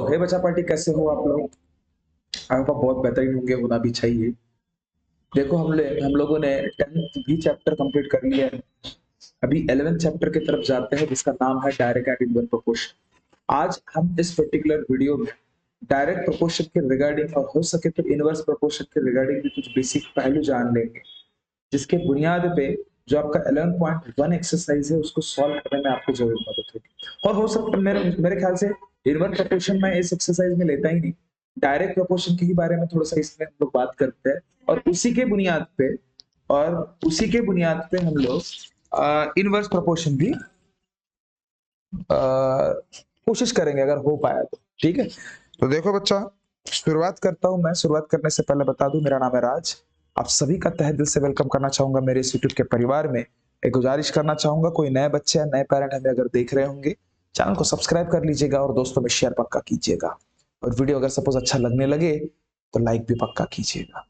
हे बच्चा पार्टी, कैसे हो आप लोग? आई होप आप बहुत बेहतरीन होंगे, होना भी चाहिए। देखो हम लोगों ने 10th भी चैप्टर कंप्लीट कर लिया है। अभी 11th चैप्टर की तरफ जाते हैं, जिसका नाम है डायरेक्ट एंड इनवर्स प्रोपोर्शन। आज हम इस पर्टिकुलर वीडियो में डायरेक्ट प्रोपोर्शन के रिगार्डिंग और हो सके तो इनवर्स प्रोपोर्शन के रिगार्डिंग भी कुछ बेसिक पहलू जान लेंगे, जिसके बुनियाद पे जो आपका 11.1 एक्सरसाइज है उसको सॉल्व करने में आपको जरूर मदद होगी। और हो सकता है मेरे मेरे ख्याल से इनवर्स प्रोपोर्शन में इस एक्सरसाइज में लेता ही नहीं, डायरेक्ट प्रोपोर्शन के ही बारे में थोड़ा सा इसमें हम लोग बात करते हैं, और उसी के बुनियाद पे हम लोग इनवर्स प्रोपोर्शन भी कोशिश करेंगे अगर हो पाया तो। ठीक है, तो देखो बच्चा, शुरुआत करता हूं मैं। शुरुआत करने से पहले बता दूं, मेरा नाम है राज। आप सभी का तहे दिल से वेलकम करना चाहूंगा मेरे इंस्टीट्यूट के परिवार में। एक गुजारिश करना चाहूंगा, कोई नए बच्चे या नए पेरेंट हमें अगर देख रहे होंगे, चैनल को सब्सक्राइब कर लीजिएगा और दोस्तों में शेयर पक्का कीजिएगा। और वीडियो अगर सपोज अच्छा लगने लगे तो लाइक भी पक्का कीजिएगा।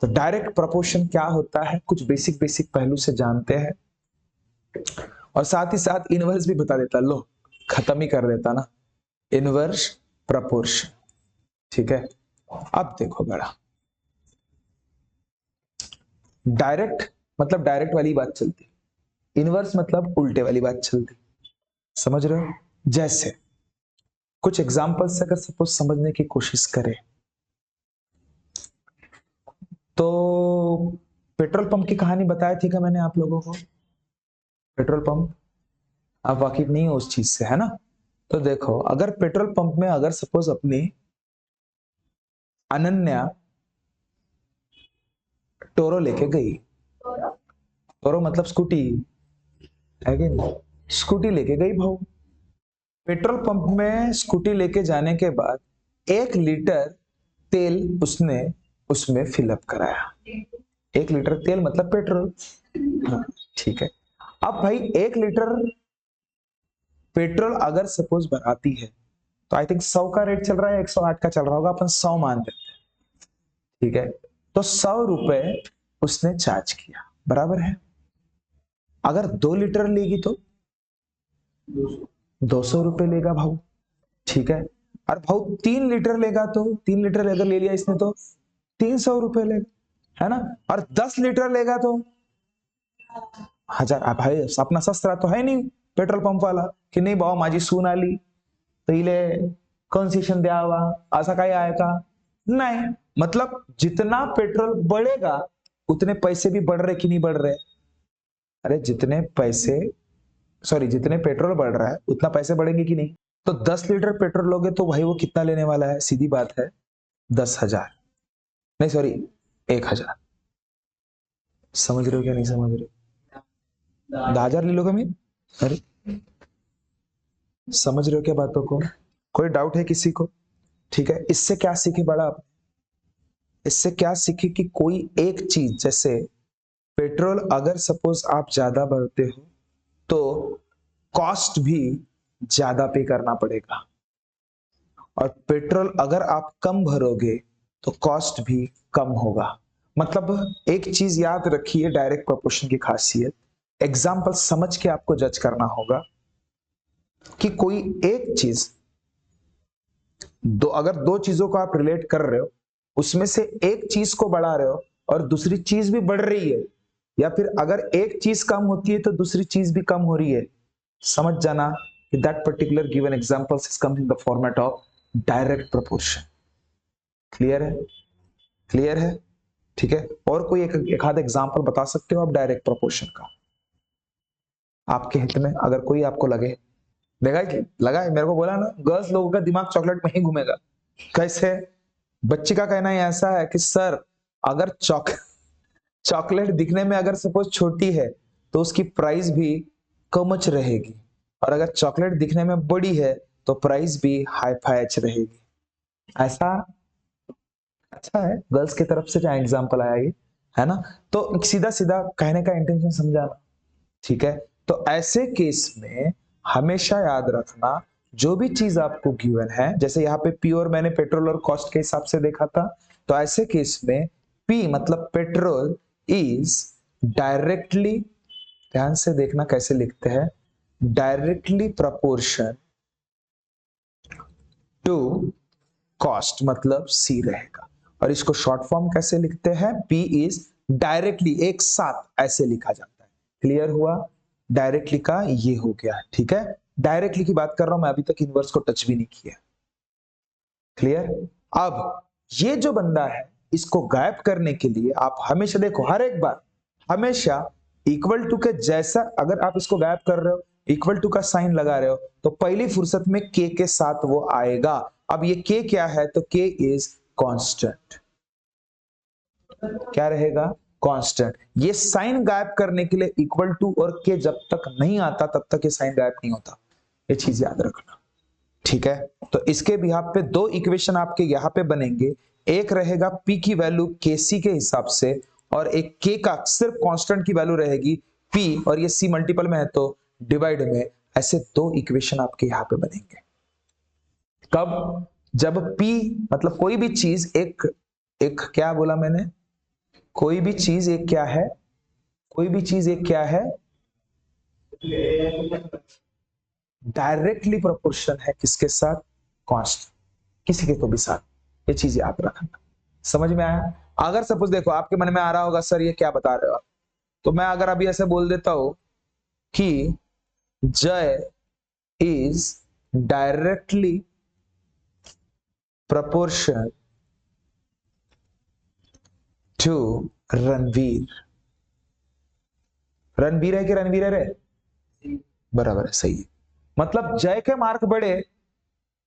तो डायरेक्ट प्रोपोर्शन क्या होता है, कुछ बेसिक बेसिक पहलू से जानते हैं, और साथ ही साथ इनवर्स भी बता देता। लो, खत्म ही कर देता ना, इनवर्स प्रपोर्शन। ठीक है, अब देखो बड़ा, डायरेक्ट मतलब डायरेक्ट वाली बात चलती, इनवर्स मतलब उल्टे वाली बात चलती। समझ रहे हो? जैसे कुछ एग्जांपल से अगर सपोज समझने की कोशिश करें तो पेट्रोल पंप की कहानी बताई थी क्या मैंने आप लोगों को? पेट्रोल पंप, आप वाकिफ नहीं हो उस चीज से, है ना? तो देखो, अगर पेट्रोल पंप में अगर सपोज अपनी अनन्या टोरो लेके गई, टोरो मतलब स्कूटी, है कि नहीं? स्कूटी लेके गई भाऊ। पेट्रोल पंप में स्कूटी लेके जाने के बाद 1 लीटर तेल उसने उसमें फिलअप कराया। 1 लीटर तेल मतलब पेट्रोल। हाँ, ठीक है। अब भाई 1 लीटर पेट्रोल अगर सपोज भराती है तो आई थिंक 100 का रेट चल रहा है, 108 का चल रहा होगा, अपन 100 मानते हैं। ठीक है, तो 100 रुपए उसने चार्ज किया, बराबर है। अगर 2 लीटर लेगी तो 200 रुपए लेगा भाऊ। ठीक है, और भाऊ 3 लीटर लेगा तो 3 लीटर अगर ले लिया इसने तो 300 रुपए लेगा, है ना? और 10 लीटर लेगा तो 1000। भाई अपना सस्ता तो है नहीं पेट्रोल पंप वाला कि नहीं भाऊ माझी सून आली तो इले कंसेशन दिया हुआ, ऐसा काय आहे का? नहीं, मतलब जितना पेट्रोल बढ़ेगा उतने पैसे भी बढ़ रहे कि नहीं बढ़ रहे? अरे जितने पेट्रोल बढ़ रहा है उतना पैसे बढ़ेंगे कि नहीं? तो 10 लीटर पेट्रोल लोगे तो भाई वो कितना लेने वाला है? सीधी बात है, 10,000, नहीं सॉरी 1,000। समझ रहे हो क्या नहीं समझ रहे हो? 10,000 ले लोगे मैं? अरे समझ रहे हो क्या बातों को? कोई डाउट है किसी को? ठीक है, इससे क्या सीखे बड़ा? इससे क्या सीखे कि कोई एक चीज, जैसे पेट्रोल अगर सपोज आप ज्यादा भरते हो तो कॉस्ट भी ज्यादा पे करना पड़ेगा, और पेट्रोल अगर आप कम भरोगे तो कॉस्ट भी कम होगा। मतलब एक चीज याद रखिए डायरेक्ट प्रोपोर्शन की खासियत, एग्जाम्पल समझ के आपको जज करना होगा कि कोई एक चीज, अगर दो चीजों को आप रिलेट कर रहे हो, उसमें से एक चीज को बढ़ा रहे हो और दूसरी चीज भी बढ़ रही है, या फिर अगर एक चीज कम होती है तो दूसरी चीज भी कम हो रही है, समझ जाना कि that particular given example comes in the format of direct proportion. Clear है? क्लियर है? ठीक है, और कोई एक आध एग्जांपल बता सकते हो आप डायरेक्ट प्रोपोर्शन का आपके हित में, अगर कोई आपको लगे? लगा है, मेरे को बोला ना, गर्ल्स लोगों का दिमाग चॉकलेट में ही घूमेगा। कैसे? बच्ची का कहना ही ऐसा है कि सर, अगर चॉकलेट दिखने में अगर सपोज छोटी है तो उसकी प्राइस भी कमच रहेगी, और अगर चॉकलेट दिखने में बड़ी है तो प्राइस भी हाई फाई रहेगी। ऐसा अच्छा है, गर्ल्स की तरफ से क्या एग्जांपल आया ये, है ना? तो सीधा सीधा कहने का इंटेंशन समझाना। ठीक है, तो ऐसे केस में हमेशा याद रखना, जो भी चीज आपको गिवन है, जैसे यहाँ पे पी और मैंने पेट्रोल और कॉस्ट के हिसाब से देखा था, तो ऐसे केस में पी मतलब पेट्रोल इज डायरेक्टली, ध्यान से देखना कैसे लिखते हैं, डायरेक्टली प्रोपोर्शन टू कॉस्ट मतलब सी रहेगा। और इसको शॉर्ट फॉर्म कैसे लिखते हैं? P इज डायरेक्टली, एक साथ ऐसे लिखा जाता है। क्लियर हुआ? डायरेक्टली का ये हो गया, ठीक है। डायरेक्टली की बात कर रहा हूं मैं, अभी तक इनवर्स को टच भी नहीं किया। क्लियर? अब ये जो बंदा है, इसको गायब करने के लिए आप हमेशा देखो, हर एक बार हमेशा इक्वल टू के जैसा, अगर आप इसको गायब कर रहे हो, इक्वल टू का साइन लगा रहे हो, तो पहली फुर्सत में के के साथ वो आएगा। अब ये के क्या है? तो के इज कांस्टेंट। क्या रहेगा? कांस्टेंट। ये साइन गायब करने के लिए इक्वल टू और के जब तक नहीं आता तब तक ये साइन गायब नहीं होता, ये चीज याद रखना, ठीक है। तो इसके बिहाफ पे दो इक्वेशन आपके यहां पे बनेंगे। एक रहेगा P की वैल्यू KC के हिसाब से, और एक K का सिर्फ कांस्टेंट की वैल्यू रहेगी P, और ये C मल्टीपल में है तो डिवाइड में। ऐसे दो इक्वेशन आपके यहां पे बनेंगे। कब? जब P मतलब कोई भी चीज एक एक क्या बोला मैंने? कोई भी चीज एक क्या है? कोई भी चीज एक क्या है? डायरेक्टली प्रोपोर्शन है किसके साथ? कांस्टेंट, किसी के तो भी साथ। ये चीज याद रखना। समझ में आया? अगर सपोज देखो आपके मन में आ रहा होगा सर ये क्या बता रहे हो आप, तो मैं अगर अभी ऐसे बोल देता हूं कि जय is directly proportion to Ranveer. Ranveer है कि रणवीर है रे? बराबर है, सही है। मतलब जय के मार्क बढ़े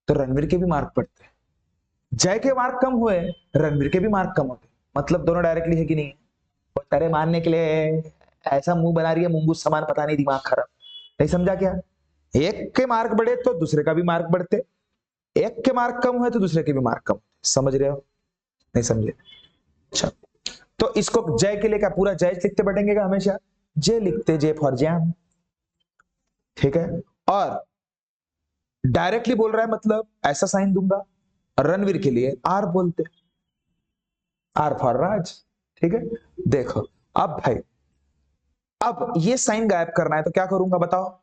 तो रणवीर के भी मार्क बढ़ते हैं, जय के मार्क कम हुए रणवीर के भी मार्क कम होते। मतलब दोनों डायरेक्टली है कि नहीं? तेरे मानने के लिए ऐसा मुंह बना रही है मुंगूस समान, पता नहीं दिमाग खराब, नहीं समझा क्या? एक के मार्क बढ़े तो दूसरे का भी मार्क बढ़ते, एक के मार्क कम हुए तो दूसरे के भी मार्क कम। समझ रहे हो? नहीं समझे? अच्छा, तो इसको जय के लिए क्या पूरा जय लिखते बैठेंगे क्या हमेशा? जय लिखते, जय फॉर जैम, ठीक है। और डायरेक्टली बोल रहा है मतलब ऐसा साइन दूंगा, रणवीर के लिए आर बोलते, आर फॉर राज, ठीक है। देखो अब भाई, अब ये साइन गायब करना है तो क्या करूंगा बताओ?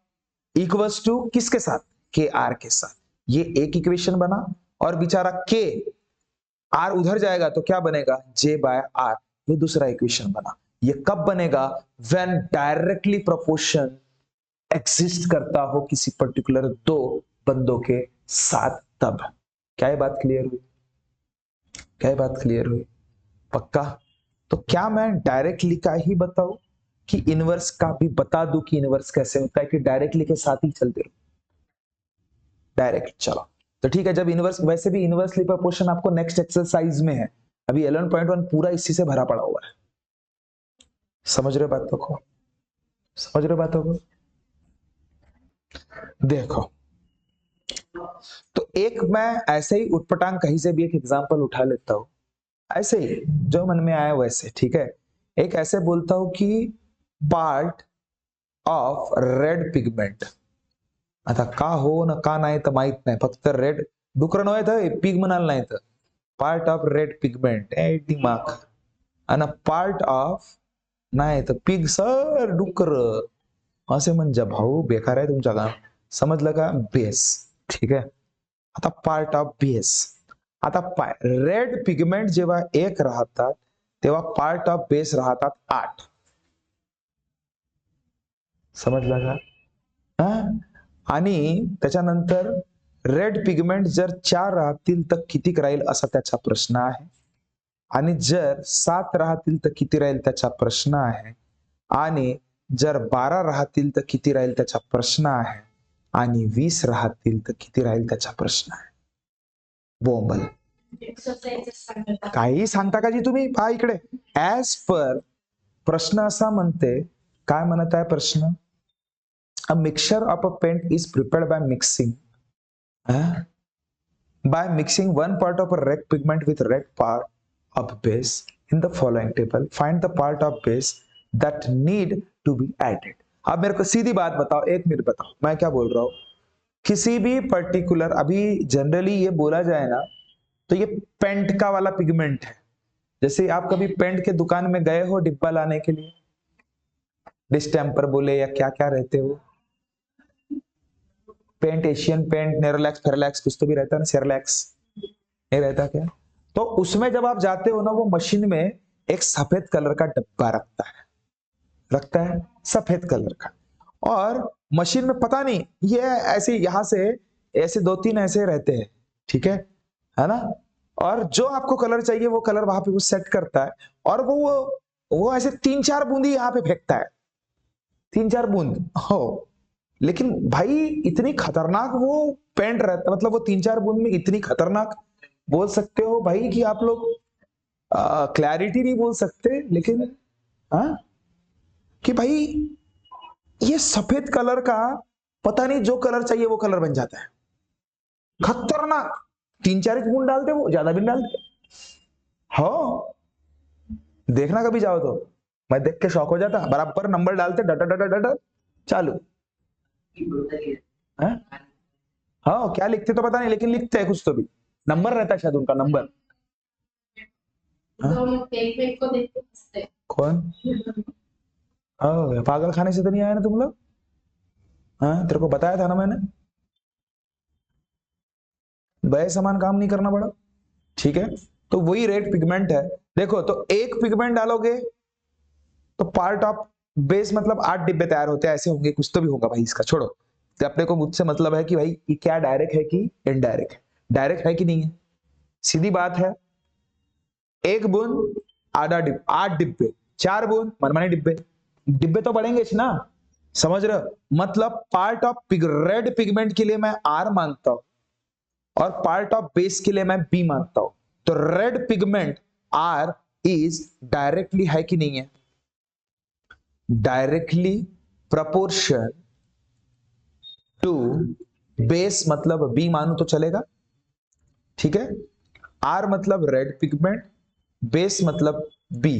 इक्वल्स टू किसके साथ? के आर के साथ। ये एक इक्वेशन बना, और बेचारा के आर उधर जाएगा तो क्या बनेगा? जे बाय आर, ये दूसरा इक्वेशन बना। ये कब बनेगा? व्हेन डायरेक्टली प्रोपोर्शन एग्जिस्ट करता हो किसी पर्टिकुलर दो बंदों के साथ, तब। क्या ये बात क्लियर हुई? क्या ये बात क्लियर हुई? पक्का? तो क्या मैं डायरेक्टली का ही बताऊं कि इनवर्स का भी बता दूं कि इनवर्स कैसे होता है, कि डायरेक्टली के साथ ही चलते रहो? डायरेक्ट, चलो तो ठीक है। जब इनवर्स, वैसे भी इनवर्सली प्रोपोर्शन आपको नेक्स्ट एक्सरसाइज में है, अभी 11.1 पूरा इसी से भरा पड़ा हुआ है। समझ रहे बातों को? समझ रहे बातों को? देखो, तो एक मैं ऐसे ही उटपटांग कहीं से भी एक एग्जांपल उठा लेता हूं, ऐसे ही जो मन में आया वैसे, ठीक है। एक ऐसे बोलता हूं कि पार्ट ऑफ रेड पिगमेंट, आता का हो ना का नाही तर माहित नाही, फक्त रेड डुकर नव्हे तर पिग म्हणाल नाही तर पार्ट ऑफ रेड पिगमेंट ए दिमाग, आणि पार्ट ऑफ नाही तर पिग सर डुकर, असे म्हणजे भाऊ बेकार आहे तुमच्या काम, समजलं का? बेस, ठीक आहे। आता पार्ट ऑफ बेस, आता रेड पिगमेंट जेव्हा एक राहतात तेव्हा पार्ट ऑफ बेस राहतात 8, समजलं का? आणि त्याच्यानंतर रेड पिगमेंट जर 4 राहतील तर किती राहील असा त्याचा प्रश्न आहे, आणि जर 7 राहतील तर किती राहील त्याचा प्रश्न आहे, आणि जर 12 राहतील तर किती राहील त्याचा प्रश्न आहे, आणि 20 राहतील तर किती राहील त्याचा प्रश्न आहे। बोंबल काही सांगता का जी तुम्ही? पहा इकडे, ऍज पर प्रश्न असा म्हणते, काय म्हणत आहे प्रश्न? A mixture of a paint is prepared by mixing one part of a red pigment with red part of base in the following table. Find the part of base that need to be added. अब मेरे को सीधी बात बताओ, एक minute बताओ मैं क्या बोल रहा हूं। किसी भी पर्टिकुलर, अभी जनरली ये बोला जाए ना तो ये पेंट का वाला पिगमेंट है। जैसे आप कभी पेंट के दुकान में गए हो डिब्बा लाने के लिए, डिस्टेम्पर बोले या क्या क्या रहते हो, पेंट, एशियन पेंट, नेरोलैक्स, फेरोलैक्स, कुछ तो भी रहता है ना, सेरोलैक्स नहीं रहता क्या? तो उसमें जब आप जाते हो ना, वो मशीन में एक सफेद कलर का डब्बा रखता है सफेद कलर का, और मशीन में पता नहीं ये ऐसे यहां से ऐसे दो तीन ऐसे रहते हैं, ठीक है ना? और जो आपको कलर चाहिए वो कलर वहां पे वो सेट करता है, और वो ऐसे तीन चार बूंदी यहाँ पे फेंकता है, तीन चार बूंद हो। लेकिन भाई इतनी खतरनाक वो पेंट रहता, मतलब वो तीन चार बूंद में इतनी खतरनाक, बोल सकते हो भाई कि आप लोग क्लैरिटी नहीं बोल सकते, लेकिन हाँ कि भाई ये सफेद कलर का पता नहीं जो कलर चाहिए वो कलर बन जाता है, खतरनाक। तीन चार बूंद डालते, वो ज्यादा भी नहीं डालते। हाँ, देखना कभी जाओ तो, मैं देख के शौक हो जाता, बराबर नंबर डालते, डटा डटा डटा चालू। हाँ हाँ, क्या लिखते तो पता नहीं, लेकिन लिखते हैं कुछ तो भी, नंबर रहता है शायद उनका नंबर। कौन? पागल खाने से तो नहीं आया ना तुम लोग? हाँ, तेरे को बताया था ना मैंने, बे सामान काम नहीं करना पड़ा, ठीक है? तो वही रेड पिगमेंट है। देखो, तो एक पिगमेंट डालोगे तो पार्ट ऑफ बेस, मतलब 8 डिब्बे तैयार होते हैं, ऐसे होंगे, कुछ तो भी होगा भाई, इसका छोड़ो। तो अपने को मुझसे मतलब है कि भाई ये क्या डायरेक्ट है कि इनडायरेक्ट है, डायरेक्ट है कि नहीं है, सीधी बात है। एक बूंद आधा डिब्बे, 8 डिब्बे, 4 बूंद मनमानी डिब्बे, डिब्बे तो बढ़ेंगे ना, समझ रहे हो? मतलब पार्ट ऑफ रेड पिगमेंट के लिए मैं आर मानता हूं, और पार्ट ऑफ बेस के लिए मैं बी मानता हूं। तो red pigment R is directly है कि नहीं है, डायरेक्टली प्रपोर्शन टू बेस, मतलब बी मानू तो चलेगा, ठीक है? आर मतलब रेड पिगमेंट, बेस मतलब बी,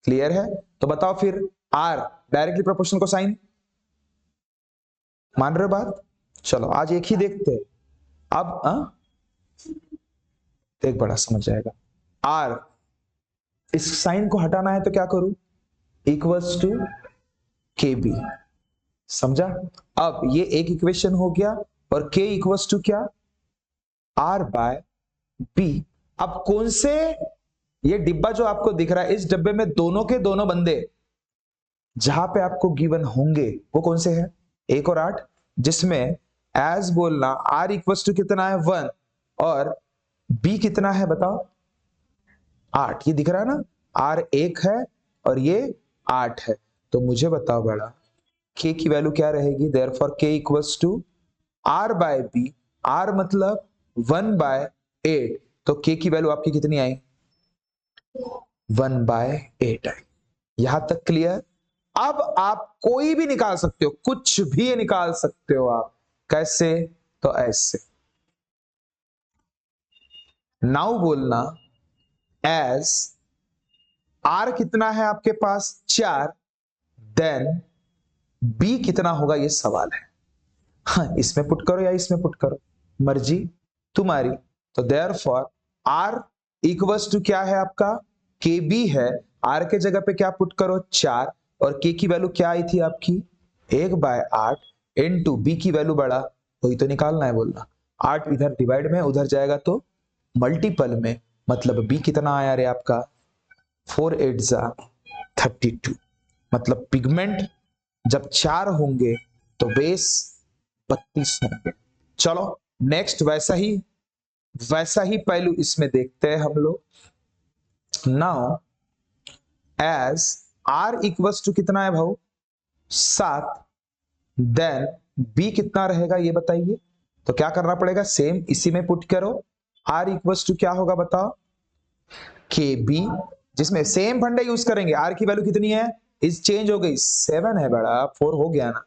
क्लियर है? तो बताओ फिर, आर डायरेक्टली प्रोपोर्शनल को साइन मान रहे हो बात? चलो आज एक ही देखते हैं। अब एक बड़ा समझ जाएगा। आर, इस साइन को हटाना है तो क्या करूं? इक्वल्स टू के बी, समझा? अब ये एक इक्वेशन हो गया, और के इक्वल्स टू क्या? R by B. अब कौन से, ये डिब्बा जो आपको दिख रहा है, इस डब्बे में दोनों के दोनों बंदे जहां पे आपको गिवन होंगे वो कौन से हैं? 1 और 8, जिसमें एज बोलना आर इक्वल्स टू कितना है? 1, और बी कितना है बताओ? 8। ये दिख रहा है ना, आर 1 है और ये 8 है। तो मुझे बताओ बड़ा, के की वैल्यू क्या रहेगी? Therefore K equals to R by B, R मतलब 1/8, तो के की वैल्यू आपकी कितनी आई? 1/8 आई। यहां तक क्लियर? अब आप कोई भी निकाल सकते हो, कुछ भी निकाल सकते हो आप। कैसे? तो ऐसे, नाउ बोलना एज आर कितना है आपके पास? 4, देन बी कितना होगा ये सवाल है। हाँ, इसमें पुट करो या इसमें पुट करो, मर्जी तुम्हारी। तो देयरफॉर आर इक्वल्स टू क्या है आपका? के बी है। आर के जगह पे क्या पुट करो? 4, और के की वैल्यू क्या आई थी आपकी? 1/8 इनटू बी की वैल्यू बड़ा, वही तो निकालना है बोलना। 8 इधर डिवाइड में, उधर जाएगा तो मल्टीपल में, मतलब बी कितना आया रे आपका? 4 8 जा 32। मतलब पिगमेंट जब 4 होंगे तो बेस 32 होंगे। चलो नेक्स्ट, वैसा ही पहलू इसमें देखते हैं हम लोग। Now as R equals to कितना है भाऊ? 7, देन बी कितना रहेगा ये बताइए। तो क्या करना पड़ेगा? सेम इसी में पुट करो। आर इक्वल्स टू क्या होगा बताओ? के बी, जिसमें सेम फंडा यूज करेंगे। आर की वैल्यू कितनी है? इस चेंज हो गई, 7 है बड़ा, 4 हो गया ना।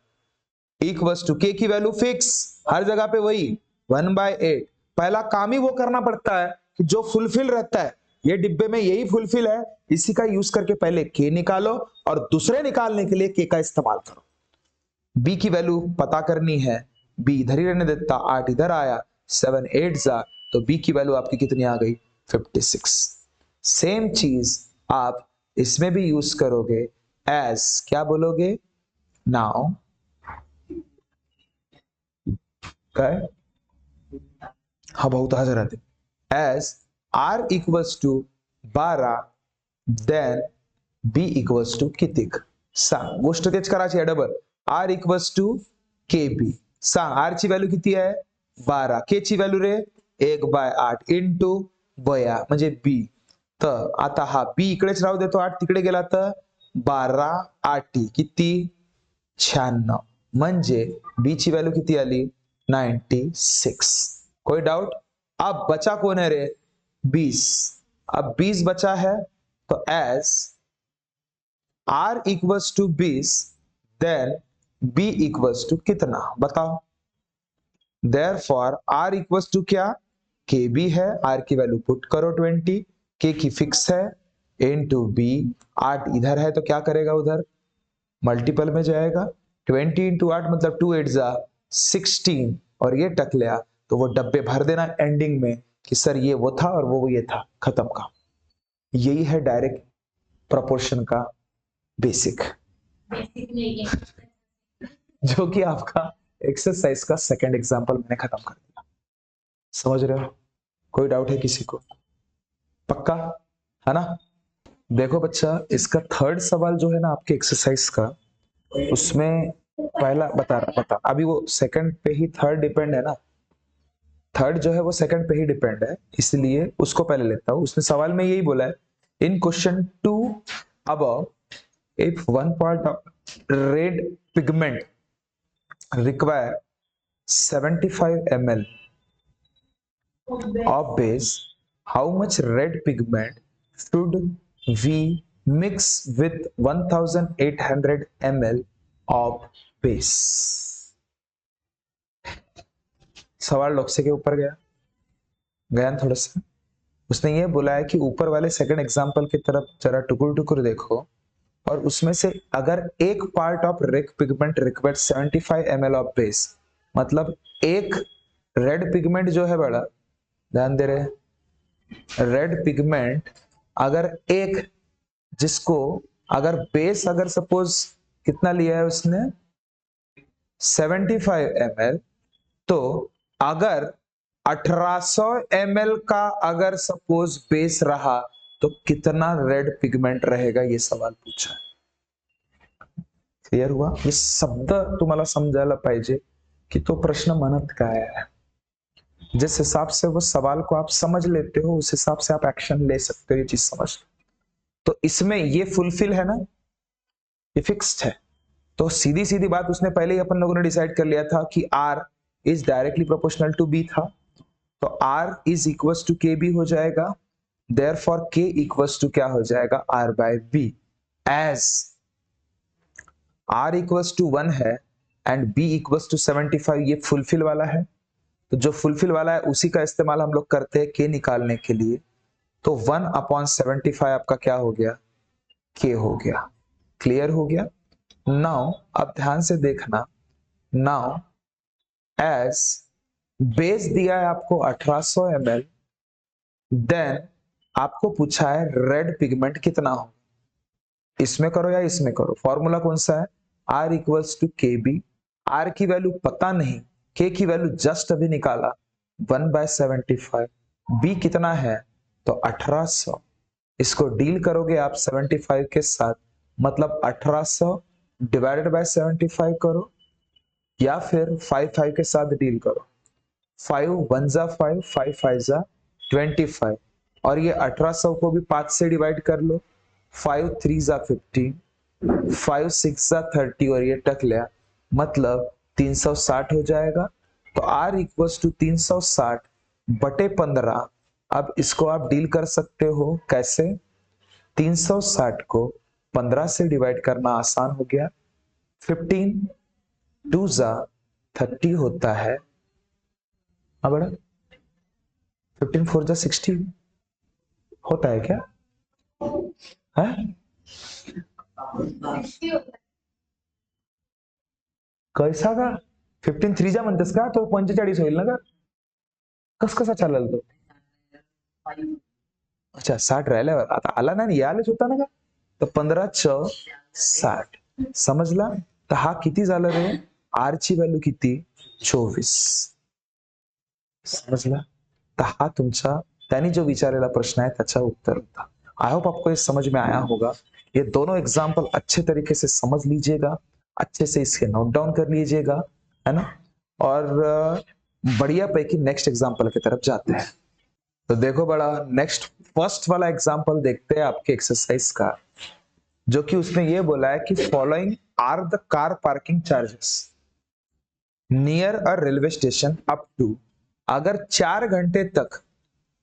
इक्वल्स टू के की वैल्यू फिक्स, हर जगह पे वही 1/8। पहला काम ही वो करना पड़ता है कि जो फुलफिल रहता है, ये डिब्बे में यही फुलफिल है, इसी का यूज करके पहले के निकालो, और दूसरे निकालने के लिए के का इस्तेमाल करो। बी की वैल्यू पता करनी है, बी इधर ही रहने देता, 8 इधर आया, 7 8 जा, तो बी की वैल्यू आपकी कितनी आ गई? 56। सेम चीज आप इसमें भी यूज करोगे, एज क्या बोलोगे? नाउ काय हा भाऊ तहाच राहते as R equals to 12 then B equals to कितीक सांग गोष्ट तेच करायची आहे double R equals to K B सांग आर ची व्हॅल्यू किती आहे 12 के ची व्हॅल्यू रे 1/8 इंटू बया म्हणजे बी तर आता हा बी इकडेच राहू देतो 8 तिकडे गेला तर 12 8 किती 96 म्हणजे बी ची वैल्यू किती आली 96 कोई डाउट अब बचा कौन है रे 20 अब 20 बचा है तो as R equals to 20 then B equals to कितना बताओ देयरफॉर आर इक्वल्स टू क्या के बी है आर की वैल्यू पुट करो 20 के की फिक्स है इनटू बी 8 इधर है तो क्या करेगा उधर मल्टीपल में जाएगा 20 इंटू 8 मतलब 2 8 जा 16 और ये टक लिया तो वो डब्बे भर देना एंडिंग में कि सर ये वो था और वो ये था खत्म का यही है डायरेक्ट प्रोपोर्शन का बेसिक जो कि आपका एक्सरसाइज का सेकंड एग्जांपल मैंने खत्म कर दिया समझ रहे हो कोई डाउट है किसी को पक्का है ना देखो बच्चा इसका थर्ड सवाल जो है ना आपके एक्सरसाइज का उसमें पहला बता अभी वो सेकंड पे ही थर्ड डिपेंड है ना थर्ड जो है वो सेकंड पे ही डिपेंड है इसलिए उसको पहले लेता हूं उसने सवाल में यही बोला है इन question 2 above if one part of red pigment require 75 ml of base how much red pigment should we mix with 1800 ml of base सवाल डॉक्से के ऊपर गया थोड़ा सा उसने ये बोला है कि ऊपर वाले सेकंड एग्जांपल की तरफ जरा टुकुर टुकुर देखो और उसमें से अगर एक part of red pigment required 75 ml of base मतलब एक रेड पिगमेंट जो है बड़ा ध्यान दे रहे रेड पिगमेंट अगर एक जिसको अगर बेस अगर सपोज कितना लिया है उसने 75 ml तो अगर 1800 ml का अगर सपोज बेस रहा तो कितना रेड पिगमेंट रहेगा ये सवाल पूछा है क्लियर हुआ ये शब्द तुम्हाला समजायला पाहिजे कि तो प्रश्न म्हणत काय है जिस हिसाब से वो सवाल को आप समझ लेते हो उस हिसाब से आप एक्शन ले सकते हो ये चीज समझ तो इसमें ये फुलफिल है ना ये फिक्स्ड है तो सीधी सीधी बात उसने पहले ही अपन लोगों ने डिसाइड कर लिया था कि R is directly proportional to B था तो R is equals to K B हो जाएगा देयरफॉर K इक्वल्स टू क्या हो जाएगा R by B as R equals to 1 है एंड B इक्वल्स टू 75 ये फुलफिल वाला है तो जो फुलफिल वाला है उसी का इस्तेमाल हम लोग करते हैं K निकालने के लिए तो 1/75 आपका क्या हो गया K हो गया क्लियर हो गया नाउ अब ध्यान से देखना नाउ एज बेस दिया है आपको 1800 ml देन आपको पूछा है रेड पिगमेंट कितना हो इसमें करो या इसमें करो फॉर्मूला कौन सा है R equals to K B are की वैल्यू पता नहीं के की वैल्यू जस्ट अभी निकाला 1/75 बी कितना है तो 1800 इसको डील करोगे आप 75 के साथ मतलब 1800 डिवाइडेड बाय 75 करो या फिर 5 के साथ डील करो 5 1 जा 5 5 5 जा 25 और ये 1800 को भी 5 से डिवाइड कर लो 5 3 जा 15 5 6 जा 30 और ये टक लिया मतलब 360 हो जाएगा तो R इक्वल्स टू 360 बटे 15 अब इसको आप डील कर सकते हो कैसे 360 को 15 से डिवाइड करना आसान हो गया 15 2 जा 30 होता है हाँ बड़ा 15 4 जा 60 होता है क्या है कैसा का 15 3 जा म्हणतेस का तो 45 होईल ना का कस कसा चालेल तो अच्छा 60 राहिल्यावर आता आला ना यायलाच होता ना का तर 15 च 60 समजला तर हा किती झालं रे आर ची व्हॅल्यू किती 24 समजला? तर हा तुमचा त्यांनी जो विचारलेला प्रश्न आहे त्याचा उत्तर होता. आई होप आपको ये समझ में आया होगा. ये दोनों एग्जाम्पल अच्छे तरीके से समझ लीजिएगा, अच्छे से इसके नोट डाउन कर लीजिएगा, है ना? और बढ़िया पैकी नेक्स्ट एग्जाम्पल की तरफ जाते हैं. तो देखो बड़ा, नेक्स्ट फर्स्ट वाला एग्जाम्पल देखते हैं आपके एक्सरसाइज का, जो कि उसने ये बोला है कि following are the car parking charges near a railway station up to, अगर 4 घंटे तक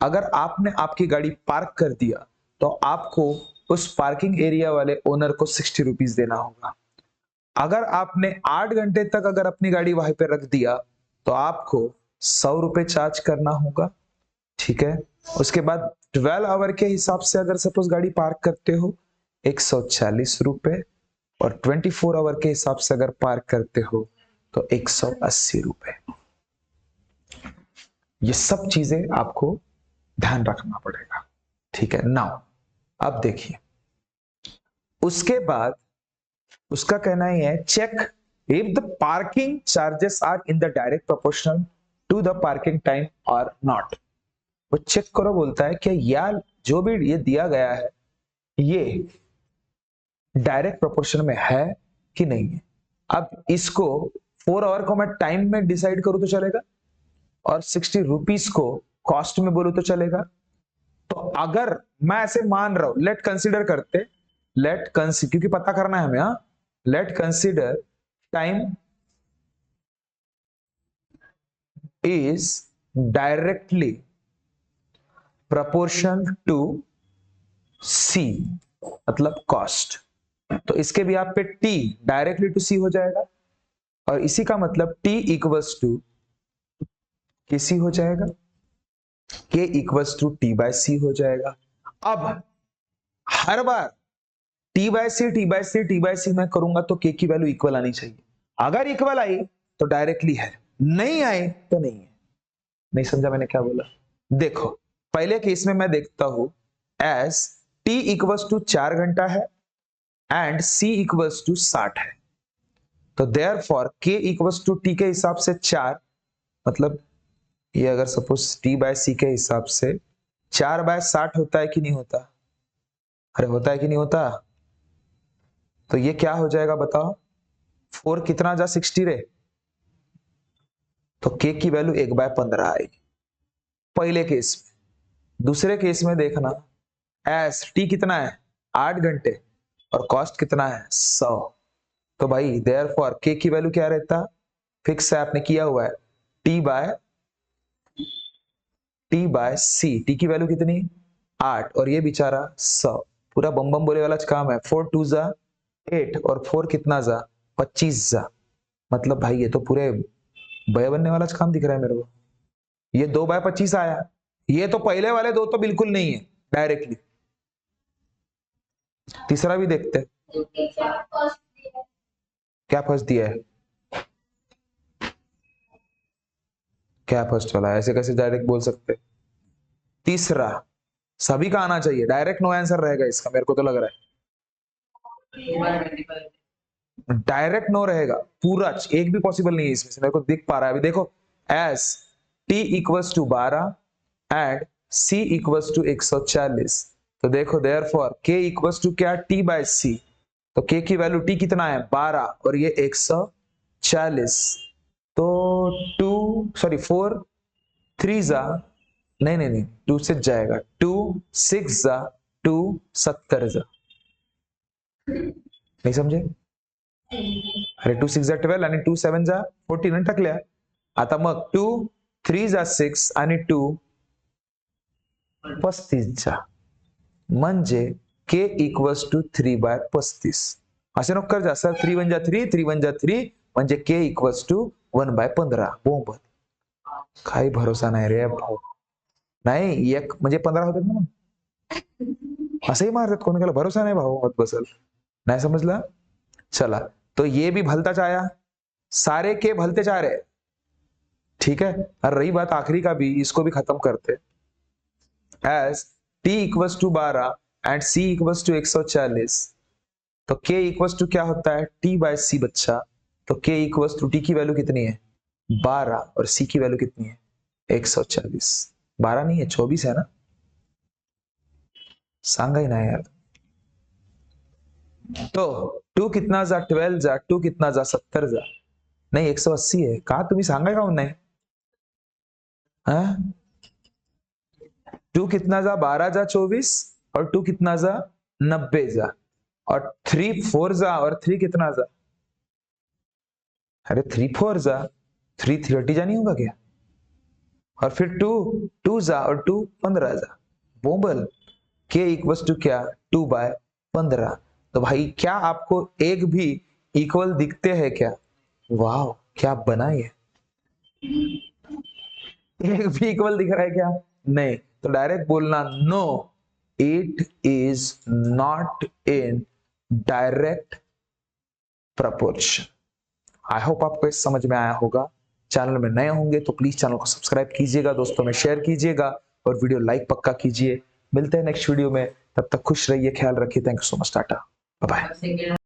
अगर आपने आपकी गाड़ी पार्क कर दिया तो आपको उस पार्किंग एरिया वाले ओनर को 60 रुपीज देना होगा. अगर आपने 8 घंटे तक अगर अपनी गाड़ी वहां पे रख दिया तो आपको 100 रुपए चार्ज करना होगा. ठीक है. उसके बाद 12 आवर के हिसाब से अगर सपोज गाड़ी पार्क करते हो 140 रुपए, और 24 आवर के हिसाब से अगर पार्क करते हो तो 180 रुपए. ये सब चीजें आपको ध्यान रखना पड़ेगा. ठीक है. नाउ अब देखिए, उसके बाद उसका कहना ही है check if the parking charges are in the direct proportional to the parking time और नॉट. वो चेक करो बोलता है कि यार जो भी ये दिया गया है ये डायरेक्ट प्रोपोर्शन में है कि नहीं है. अब इसको 4 आवर को मैं टाइम में डिसाइड करूं तो चलेगा, और 60 रुपीज को कॉस्ट में बोलूं तो चलेगा. तो अगर मैं ऐसे मान रहा हूं, लेट कंसीडर करते, क्योंकि पता करना है हमें. हाँ, let consider time is directly proportion to C, मतलब कॉस्ट. तो इसके भी आप पे टी डायरेक्टली टू सी हो जाएगा, और इसी का मतलब टी इक्वल्स टू के सी हो जाएगा, के इक्वल्स टू टी बाय सी हो जाएगा. अब हर बार टी बाय सी मैं करूंगा तो के की वैल्यू इक्वल आनी चाहिए. अगर इक्वल आई तो डायरेक्टली है, नहीं आए तो नहीं है. नहीं समझा मैंने क्या बोला? देखो पहले केस में मैं देखता हूं एज टी इक्वल्स टू 4 घंटा है एंड सी इक्वल्स टू 60 है. तो therefore K equals to T के हिसाब से 4, मतलब ये अगर सपोज टी बाय सी के हिसाब से 4/60 होता है कि नहीं होता? अरे होता है कि नहीं होता? तो ये क्या हो जाएगा बताओ? 4 कितना जा 60 रे, तो के की वैल्यू 1/15 आएगी पहले केस में. दूसरे केस में देखना, एस टी कितना है 8 घंटे और कॉस्ट कितना है 100. तो भाई देयरफॉर के की वैल्यू क्या रहता? फिक्स है, आपने किया हुआ है टी बाय सी. टी की वैल्यू कितनी 8 और ये बेचारा 100. पूरा बम बम बोले वाला काम है. 4 2 जा 8 और 4 कितना जा 25 जा. मतलब भाई ये तो पूरे बय बनने वाला काम दिख रहा है मेरे को. ये 2/25 आया. ये तो पहले वाले दो तो बिल्कुल नहीं है डायरेक्टली. तीसरा भी देखते हैं क्या फर्स्ट दिया है. क्या फर्स्ट वाला ऐसे कैसे डायरेक्ट बोल सकते? तीसरा सभी का आना चाहिए. डायरेक्ट नो आंसर रहेगा इसका, मेरे को तो लग रहा है डायरेक्ट नो रहेगा पूरा. एक भी पॉसिबल नहीं है इसमें से, मेरे को दिख पा रहा है. अभी देखो as T equals to 12 and C equals to 140. तो देखो देयरफॉर के इक्वल्स टू क्या टी बाय सी. तो के की वैल्यू टी कितना है 12 और ये 140. तो 4 3 जा नहीं 2 से जाएगा 2 6 जा 2 70 जा. नहीं समझे? अरे 2 6 जा 12 आणि 2 7 जा 14 टाकल्या. आता मग 2 3 जा 6 आणि 2 35 जा, म्हणजे के इक्वल्स टू 3/35. असे नको कर जा सर. 3 1 जा 3 3 1 जा 3 म्हणजे के इक्वल्स टू 1/15. बोंब. काही भरोसा नाही रे भाऊ. नाही एक म्हणजे 15 होतात ना मग असंही मारतात. कोणी त्याला भरोसा नाही भाऊ होत बसल. नहीं समझला? चला तो ये भी भलता आया, सारे के भलते जा रहे. ठीक है. और रही बात आखिरी का भी, इसको भी खत्म करते. As T equals to 12 and C equals to 140. तो के इक्वल्स टू क्या होता है टी बाय सी बच्चा. तो के इक्वल्स टू टी की वैल्यू कितनी है 12 और सी की वैल्यू कितनी है 140, 12 नहीं है 24 है ना, सांगा ही ना यार। तो 2 कितना जा 12 जा 2 कितना जा 70 जा, नहीं 180 है, कहा तुम्ही सांगा का नाही? हाँ 2 कितना जा 12 जा 24 और 2 कितना जा 90 जा और 3 4 जा और 3 कितना जा, अरे 3 4 जा 3 30 जा नहीं होगा क्या, और फिर 2 2 जा और 2 15 जा, बोबल k इक्वल्स टू क्या 2/15। तो भाई क्या आपको एक भी इक्वल दिखते हैं क्या, वाह क्या बना ये, एक भी इक्वल दिख रहा है क्या, नहीं, तो डायरेक्ट बोलना no it is not in direct proportion. I hope आपको इस समझ में आया होगा। चैनल में नए होंगे तो प्लीज चैनल को सब्सक्राइब कीजिएगा, दोस्तों में शेयर कीजिएगा और वीडियो लाइक पक्का कीजिए। मिलते हैं नेक्स्ट वीडियो में, तब तक खुश रहिए, ख्याल रखिए, thank you so much, tata bye bye.